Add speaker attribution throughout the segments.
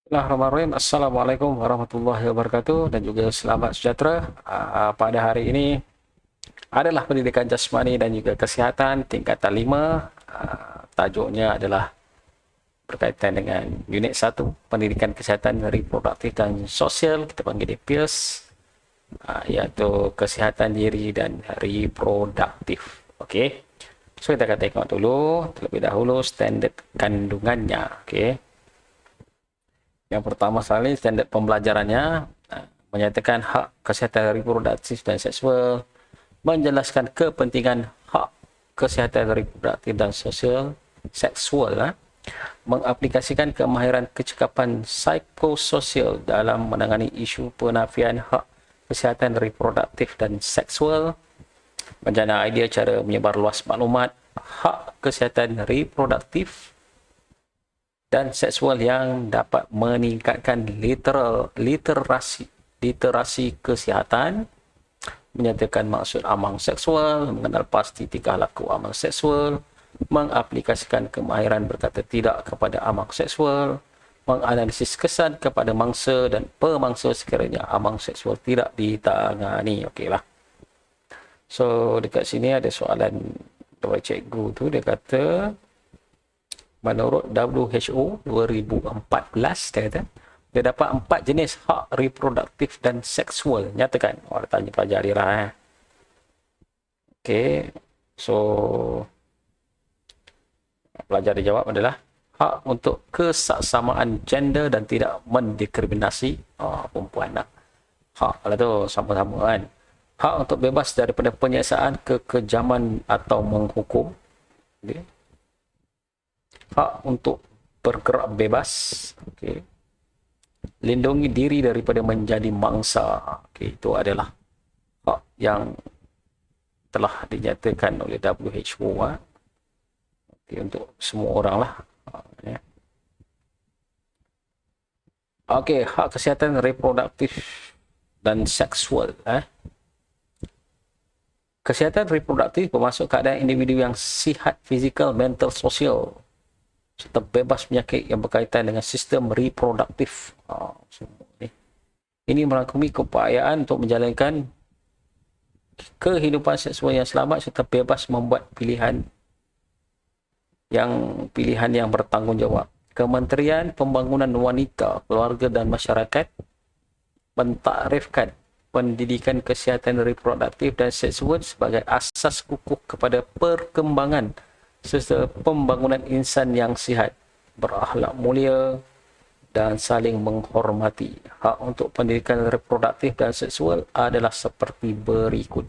Speaker 1: Bismillahirrahmanirrahim. Assalamualaikum warahmatullahi wabarakatuh dan juga selamat sejahtera. Pada hari ini adalah pendidikan jasmani dan juga kesihatan tingkatan 5. Tajuknya adalah berkaitan dengan unit 1, pendidikan kesihatan reproduktif dan sosial, kita panggil dia PIRS, iaitu kesihatan diri dan reproduktif. Okey. So kita akan tengok dulu terlebih dahulu standard kandungannya. Okey. Yang pertama sekali, standard pembelajarannya menyatakan hak kesihatan reproduktif dan seksual, menjelaskan kepentingan hak kesihatan reproduktif dan sosial seksual, mengaplikasikan kemahiran kecekapan psikososial dalam menangani isu penafian hak kesihatan reproduktif dan seksual, menjana idea cara menyebar luas maklumat hak kesihatan reproduktif dan seksual yang dapat meningkatkan literasi kesihatan, menyatakan maksud amal seksual, mengenal pasti tingkah laku amal seksual, mengaplikasikan kemahiran berkata tidak kepada amal seksual, menganalisis kesan kepada mangsa dan pemangsa sekiranya amal seksual tidak ditangani. Okeylah. So dekat sini ada soalan dari cikgu tu, dia kata menurut WHO 2014, dia kata dia dapat 4 jenis hak reproduktif dan seksual. Nyatakan. Orang tanya pelajar dia lah. Okey. So pelajar dia jawab adalah hak untuk kesaksamaan gender dan tidak mendiskriminasi perempuan lah. Hak lah tu sama-sama kan. Hak untuk bebas daripada penyiasaan, kekejaman atau menghukum. Okay. Hak untuk bergerak bebas. Okay. Lindungi diri daripada menjadi mangsa. Okay. Itu adalah hak yang telah dinyatakan oleh WHO. Okay. Untuk semua orang lah. Yeah. Okey, hak kesihatan reproduktif dan seksual. Kesihatan reproduktif bermaksud keadaan individu yang sihat fizikal, mental, sosial serta bebas penyakit yang berkaitan dengan sistem reproduktif. Ini merangkumi keupayaan untuk menjalankan kehidupan seksual yang selamat serta bebas membuat pilihan yang bertanggungjawab. Kementerian Pembangunan Wanita, Keluarga dan Masyarakat mentakrifkan pendidikan kesihatan reproduktif dan seksual sebagai asas kukuh kepada perkembangan serta pembangunan insan yang sihat, berakhlak mulia dan saling menghormati. Hak untuk pendidikan reproduktif dan seksual adalah seperti berikut.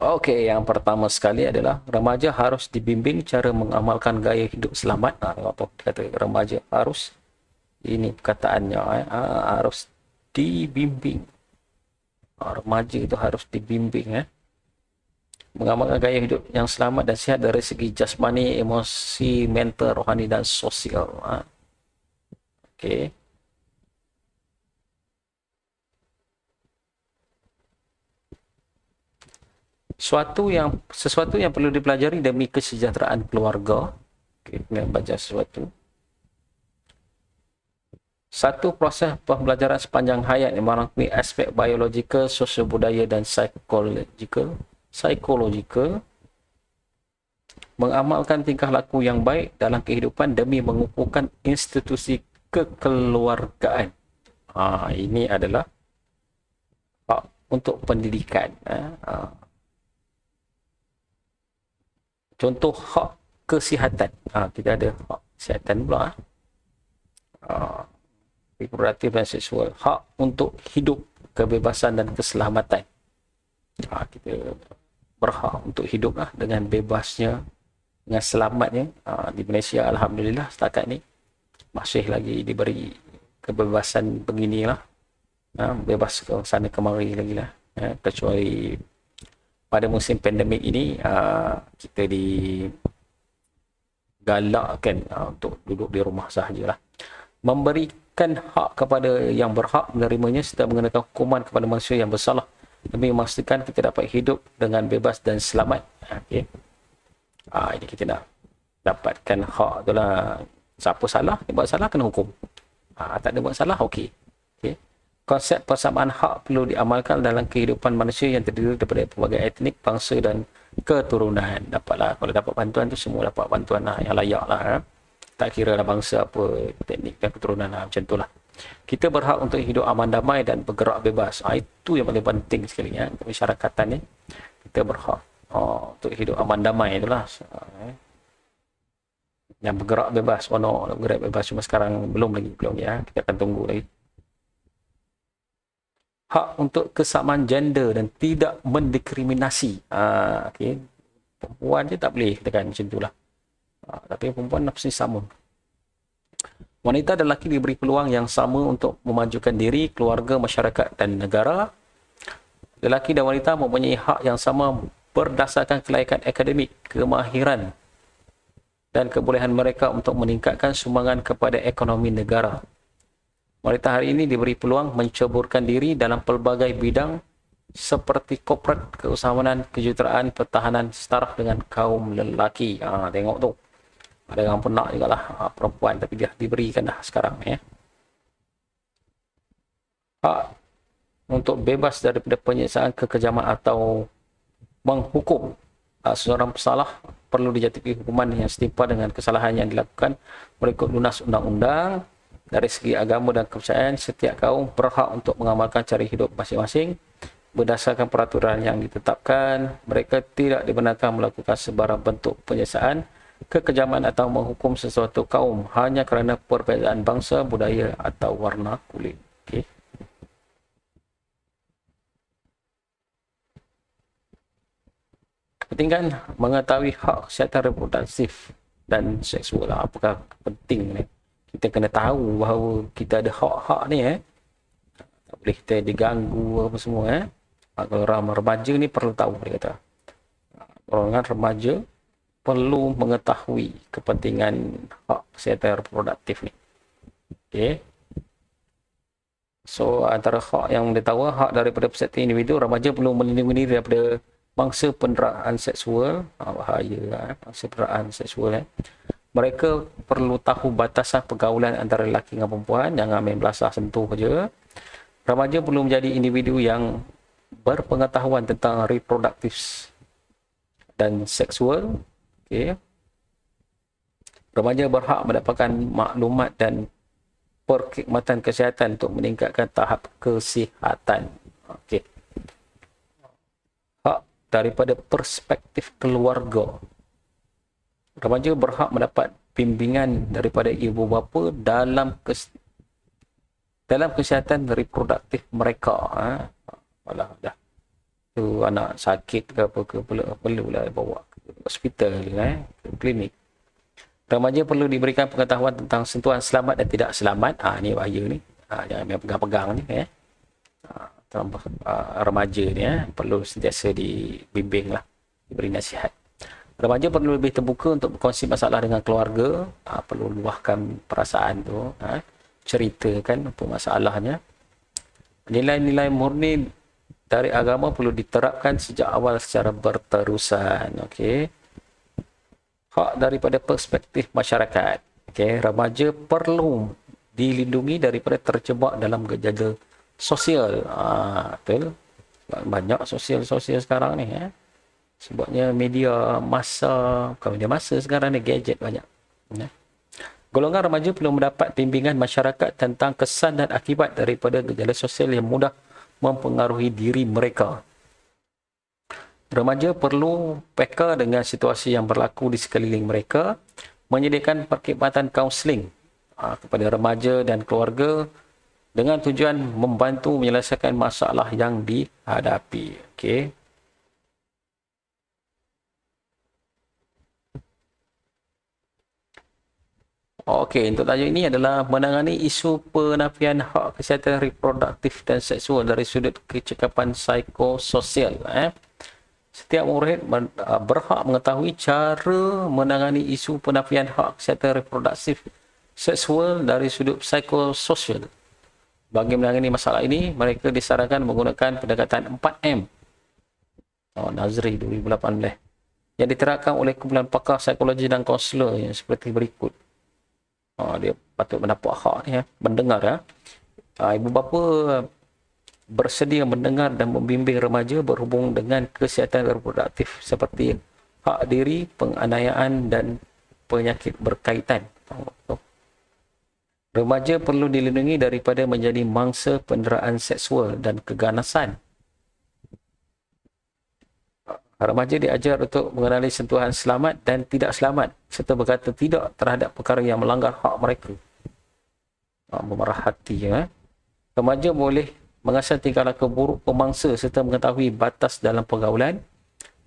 Speaker 1: Okey, yang pertama sekali adalah remaja harus dibimbing cara mengamalkan gaya hidup selamat. Apa kata remaja harus, ini perkataannya, harus dibimbing. Remaja itu harus dibimbing mengamalkan gaya hidup yang selamat dan sihat dari segi jasmani, emosi, mental, rohani dan sosial. Okey. Sesuatu yang perlu dipelajari demi kesejahteraan keluarga. Okey, kena baca sesuatu. Satu, proses pembelajaran sepanjang hayat yang merangkumi aspek biologikal, sosial budaya dan psikologikal. Mengamalkan tingkah laku yang baik dalam kehidupan demi mengukuhkan institusi kekeluargaan. Ini adalah hak untuk pendidikan. Contoh hak kesihatan. Kita ada hak kesihatan pula. Reproduktif dan seksual. Hak untuk hidup, kebebasan dan keselamatan. Kita berhak untuk hidup dengan bebasnya, dengan selamatnya. Di Malaysia, alhamdulillah, setakat ni masih lagi diberi kebebasan beginilah. Bebas ke sana kemari lagi lah. Kecuali pada musim pandemik ini, kita digalakkan untuk duduk di rumah sahajalah. Memberikan hak kepada yang berhak menerimanya serta mengenakan hukuman kepada manusia yang bersalah demi memastikan kita dapat hidup dengan bebas dan selamat. Okay. Ini kita nak dapatkan hak tu lah. Siapa salah, dia buat salah kena hukum. Tak ada buat salah, okey. Okay. Konsep persamaan hak perlu diamalkan dalam kehidupan manusia yang terdiri daripada pelbagai etnik, bangsa dan keturunan. Dapatlah, kalau dapat bantuan tu semua dapat bantuan lah, yang layak lah. Tak kira lah bangsa apa, teknik dan keturunan lah, macam tu lah. Kita berhak untuk hidup aman damai dan bergerak bebas. Itu yang paling penting sekali ya, masyarakatan ni. Kita berhak untuk hidup aman damai itulah. Yang bergerak bebas, bergerak bebas, cuma sekarang belum ya, kita akan tunggu lagi. Hak untuk kesamaan gender dan tidak mendiskriminasi. Okay. Perempuan je tak boleh katakan macam itulah. Tapi perempuan nafsi sama. Wanita dan lelaki diberi peluang yang sama untuk memajukan diri, keluarga, masyarakat dan negara. Lelaki dan wanita mempunyai hak yang sama berdasarkan kelayakan akademik, kemahiran dan kebolehan mereka untuk meningkatkan sumbangan kepada ekonomi negara. Wanita hari ini diberi peluang menceburkan diri dalam pelbagai bidang seperti korporat, keusahawanan, kejuruteraan, pertahanan setara dengan kaum lelaki. Tengok tu. Ada orang pun nak jugalah perempuan, tapi dia diberikan dah sekarang ya. Hak untuk bebas daripada penyiksaan, kekejaman atau menghukum seseorang bersalah perlu dijatuhi hukuman yang setimpal dengan kesalahan yang dilakukan mengikut lunas undang-undang. Dari segi agama dan kepercayaan, setiap kaum berhak untuk mengamalkan cara hidup masing-masing berdasarkan peraturan yang ditetapkan. Mereka tidak dibenarkan melakukan sebarang bentuk penyiksaan, kekejaman atau menghukum sesuatu kaum hanya kerana perbezaan bangsa, budaya atau warna kulit. Okay. Kepentingan mengetahui hak kesihatan reproduksif dan seksual. Apakah penting ni? Kita kena tahu bahawa kita ada hak-hak ni tak boleh kita diganggu apa semua Kalau orang remaja ni perlu tahu, dia kata. Orang remaja perlu mengetahui kepentingan hak kesihatan reproduktif ni. Okey. So antara hak yang dia tahu, hak daripada perspektif individu, remaja perlu melindungi diri daripada bangsa penderaan seksual, bahaya bangsa penderaan seksual Mereka perlu tahu batasan pergaulan antara lelaki dengan perempuan, jangan main belasah sentuh saja. Remaja perlu menjadi individu yang berpengetahuan tentang reproduktif dan seksual. Okay. Remaja berhak mendapatkan maklumat dan perkhidmatan kesihatan untuk meningkatkan tahap kesihatan. Okay. Hak daripada perspektif keluarga. Remaja berhak mendapat bimbingan daripada ibu bapa dalam kesihatan reproduktif mereka. Alah dah. Tu anak sakit ke apa ke perlulah bawa ke hospital ke klinik. Remaja perlu diberikan pengetahuan tentang sentuhan selamat dan tidak selamat. Ni bahaya ni. Jangan main pegang-pegang ni remaja ni perlu sentiasa dibimbing lah, diberi nasihat. Remaja perlu lebih terbuka untuk berkongsi masalah dengan keluarga. Perlu luahkan perasaan tu, ceritakan apa masalahnya. Nilai-nilai murni dari agama perlu diterapkan sejak awal secara berterusan. Okey. Hak daripada perspektif masyarakat. Okey, remaja perlu dilindungi daripada terjebak dalam gejala sosial. Betul. Banyak sosial sekarang ni sebabnya media masa, bukan media masa sekarang ni, gadget banyak. Golongan remaja perlu mendapat bimbingan masyarakat tentang kesan dan akibat daripada gejala sosial yang mudah mempengaruhi diri mereka. Remaja perlu peka dengan situasi yang berlaku di sekeliling mereka, menyediakan perkhidmatan kaunseling kepada remaja dan keluarga dengan tujuan membantu menyelesaikan masalah yang dihadapi. Okey. Okey, untuk tajuk ini adalah menangani isu penafian hak kesihatan reproduktif dan seksual dari sudut kecekapan psikososial. Setiap murid berhak mengetahui cara menangani isu penafian hak kesihatan reproduktif seksual dari sudut psikososial. Bagi menangani masalah ini, mereka disarankan menggunakan pendekatan 4M. Nazri 2018. yang diterapkan oleh kumpulan pakar psikologi dan kaunselor yang seperti berikut. Dia patut mendapat hak ni, mendengar. Ibu bapa bersedia mendengar dan membimbing remaja berhubung dengan kesihatan reproduktif seperti hak diri, penganiayaan dan penyakit berkaitan. Remaja perlu dilindungi daripada menjadi mangsa penderaan seksual dan keganasan. Remaja diajar untuk mengenali sentuhan selamat dan tidak selamat serta berkata tidak terhadap perkara yang melanggar hak mereka. Memerah hati. Remaja boleh mengasah tingkah laku buruk pemangsa serta mengetahui batas dalam pergaulan.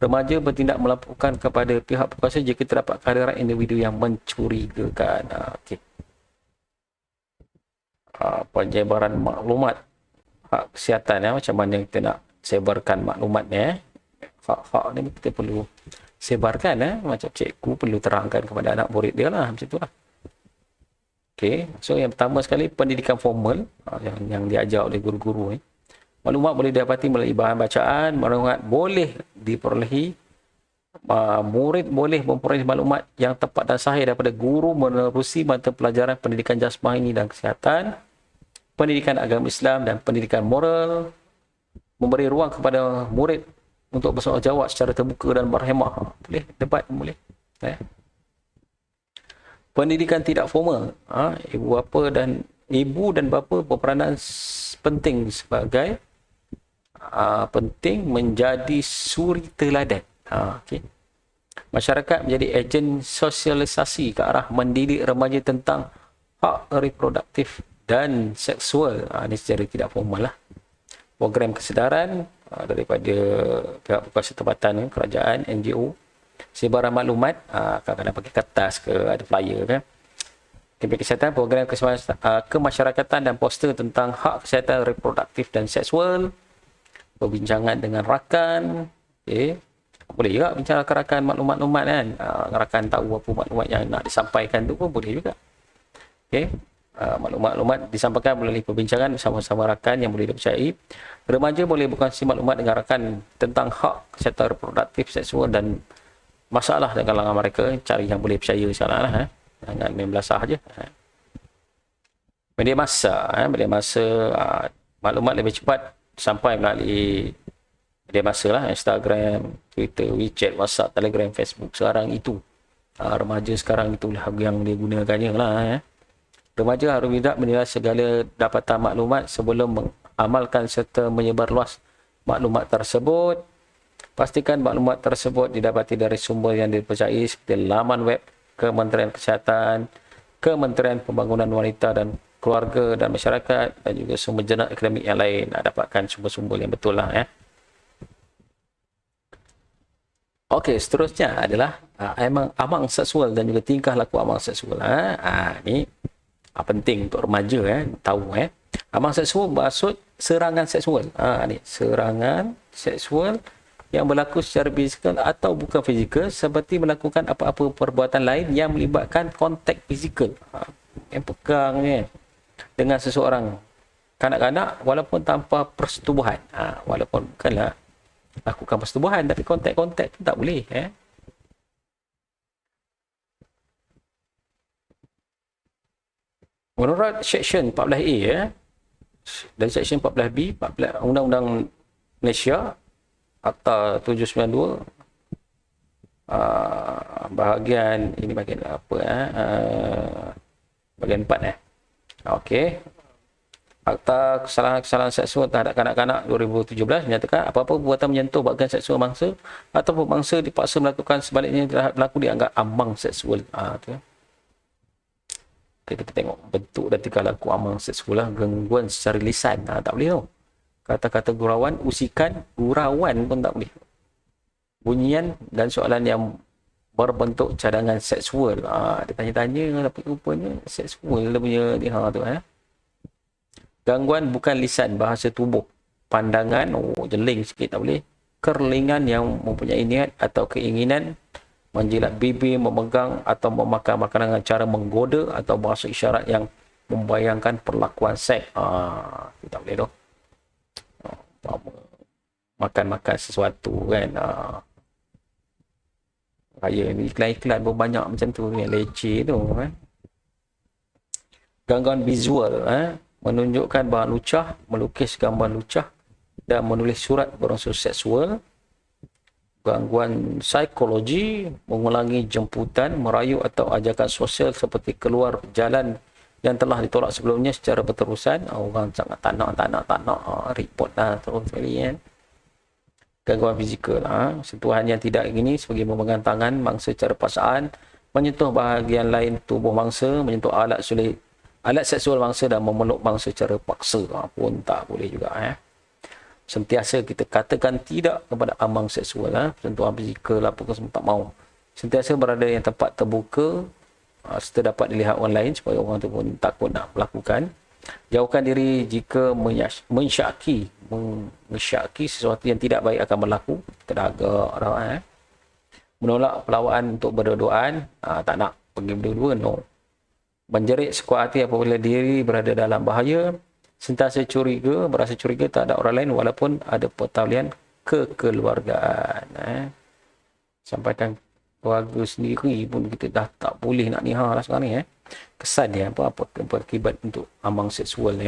Speaker 1: Remaja bertindak melaporkan kepada pihak berkuasa jika terdapat kehadiran individu yang mencurigakan. Okey. Penyebaran maklumat hak kesihatan, macam mana kita nak sebarkan maklumat ni, hak-hak ni kita perlu sebarkan, macam cikgu perlu terangkan kepada anak murid dia lah, macam tu lah. Okay. So yang pertama sekali, pendidikan formal yang diajar oleh guru-guru ni. Maklumat boleh didapati melalui bahan bacaan, maklumat boleh diperolehi, murid boleh memperoleh maklumat yang tepat dan sahih daripada guru menerusi mata pelajaran pendidikan jasmani dan kesihatan, pendidikan agama Islam dan pendidikan moral, memberi ruang kepada murid untuk bersoal-jawab secara terbuka dan berhemah. Boleh, debat boleh. Pendidikan tidak formal. Ibu dan bapa berperanan penting sebagai penting menjadi suri teladan. Okay. Masyarakat menjadi ejen sosialisasi ke arah mendidik remaja tentang hak reproduktif dan seksual. Ini secara tidak formal lah. Program kesedaran daripada pihak berkuasa tempatan, kerajaan, NGO, sebaran maklumat, kadang-kadang pakai kertas ke, ada flyer kan. Kempen kesihatan, program kemasyarakatan dan poster tentang hak kesihatan reproduktif dan seksual, perbincangan dengan rakan, boleh juga bincang rakan maklumat-maklumat kan, rakan tahu apa maklumat yang nak disampaikan tu pun boleh juga. Maklumat-maklumat disampaikan melalui perbincangan bersama-sama rakan yang boleh dipercayai. Remaja boleh berkongsi maklumat dengan rakan tentang hak kesihatan reproduktif seksual dan masalah dalam kalangan mereka, cari yang boleh percaya insyaAllah lah. Jangan main belasah je. Media masa, maklumat lebih cepat sampai melalui media masa lah, Instagram, Twitter, WeChat, WhatsApp, Telegram, Facebook. Sekarang itu remaja sekarang itulah yang dia gunakannya lah. Remaja harus tidak menilai segala dapatan maklumat sebelum mengamalkan serta menyebarluas maklumat tersebut. Pastikan maklumat tersebut didapati dari sumber yang dipercayai seperti laman web Kementerian Kesihatan, Kementerian Pembangunan Wanita dan Keluarga dan Masyarakat, dan juga sumber jurnal akademik yang lain. Dapatkan sumber-sumber yang betul lah. Okey, seterusnya adalah amang seksual dan juga tingkah laku amang seksual. Ini penting untuk remaja tahu. Amang seksual maksud serangan seksual. Ni serangan seksual yang berlaku secara fizikal atau bukan fizikal, seperti melakukan apa-apa perbuatan lain yang melibatkan kontak fizikal. Yang pegang dengan seseorang, kanak-kanak, walaupun tanpa persetubuhan. Walaupun bukanlah lakukan persetubuhan, tapi kontak-kontak tu tak boleh. Menurut Seksyen 14A dan Seksyen 14B Undang-Undang Malaysia Akta 792, bahagian ini bahagian apa bahagian 4 Okey. Akta kesalahan seksual terhadap kanak-kanak 2017 menyatakan apa-apa perbuatan menyentuh bahagian seksual mangsa atau pemangsa dipaksa melakukan sebaliknya terhadap pelaku dianggap amang seksual. Kita tengok bentuk dan tingkah laku amang seksual lah, gangguan secara lisan, tak boleh tau. Kata-kata gurauan, usikan, gurauan pun tak boleh. Bunyian dan soalan yang berbentuk cadangan seksual. Dia tanya-tanya tapi rupanya seksual dia punya dia tu. Gangguan bukan lisan, bahasa tubuh. Pandangan, jeling sikit tak boleh. Kerlingan yang mempunyai niat atau keinginan menjilat bibir, memegang atau memakan makanan dengan cara menggoda atau bahasa isyarat yang membayangkan perlakuan seks. Tak boleh tu. Makan-makan sesuatu kan. Raya ni iklan-iklan pun banyak macam tu yang leceh tu kan. Gangguan visual menunjukkan bahan lucah, melukis gambar lucah dan menulis surat berunsur seksual. Gangguan psikologi, mengulangi jemputan, merayu atau ajakan sosial seperti keluar jalan yang telah ditolak sebelumnya secara berterusan. Orang sangat tak nak, report lah terus sekali kan. Gangguan fizikal, sentuhan yang tidak ingini seperti memegang tangan mangsa secara paksaan, menyentuh bahagian lain tubuh mangsa, menyentuh alat seksual mangsa dan memeluk mangsa secara paksa pun tak boleh juga. Sentiasa kita katakan tidak kepada amang seksual, sentuhan fizikal apa semua tak mau. Sentiasa berada yang tempat terbuka serta dapat dilihat orang lain supaya orang tu pun takut nak melakukan. Jauhkan diri jika mensyaki sesuatu yang tidak baik akan berlaku. Kita dah agak menolak pelawaan untuk berdua-duaan, tak nak pergi berdua-dua, no. Menjerit sekuat hati apabila diri berada dalam bahaya. Sentiasa berasa curiga tak ada orang lain walaupun ada pertalian kekeluargaan. Sampaikan keluarga sendiri pun kita dah tak boleh nak nihar lah sekarang ni. Kesan dia apa berakibat untuk amang seksual.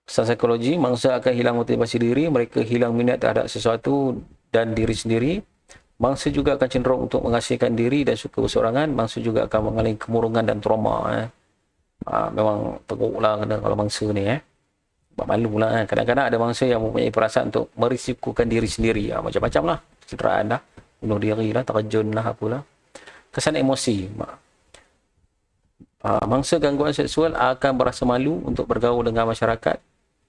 Speaker 1: Kesan psikologi, mangsa akan hilang motivasi diri, mereka hilang minat terhadap sesuatu dan diri sendiri. Mangsa juga akan cenderung untuk mengasihkan diri dan suka bersorangan. Mangsa juga akan mengalami kemurungan dan trauma. Memang teruk lah kalau mangsa ni malu lah. Kadang-kadang ada mangsa yang mempunyai perasaan untuk merisikokan diri sendiri, macam-macam lah, cederaan lah, bunuh diri lah, terjun lah, apalah. Kesan emosi, mangsa gangguan seksual akan berasa malu untuk bergaul dengan masyarakat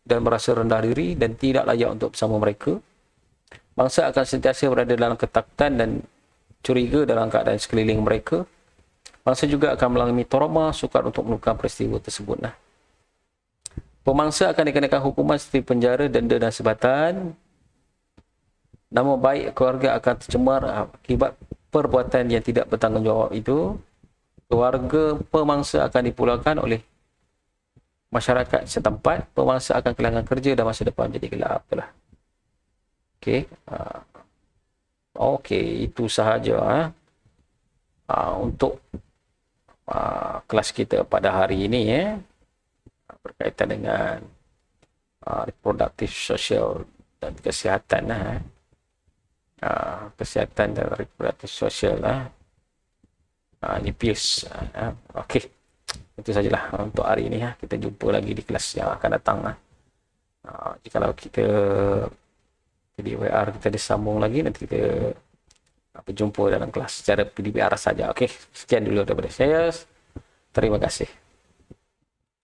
Speaker 1: dan merasa rendah diri dan tidak layak untuk bersama mereka. Mangsa akan sentiasa berada dalam ketakutan dan curiga dalam keadaan sekeliling mereka. Mangsa juga akan mengalami trauma, sukar untuk melupakan peristiwa tersebut. Pemangsa akan dikenakan hukuman seperti penjara, denda dan sebatan. Nama baik keluarga akan tercemar akibat perbuatan yang tidak bertanggungjawab itu. Keluarga pemangsa akan dipulaukan oleh masyarakat setempat. Pemangsa akan kehilangan kerja dan masa depan menjadi gelap. Okey, itu sahaja untuk kelas kita pada hari ini berkaitan dengan reproduktif sosial dan kesihatan kesihatan dan reproduktif sosial NIPS. Okey, itu sajalah untuk hari ini. Kita jumpa lagi di kelas yang akan datang. Jikalau kita PDWR kita disambung lagi, nanti kita berjumpa dalam kelas secara PDWR saja. Okey, sekian dulu daripada saya. Terima kasih.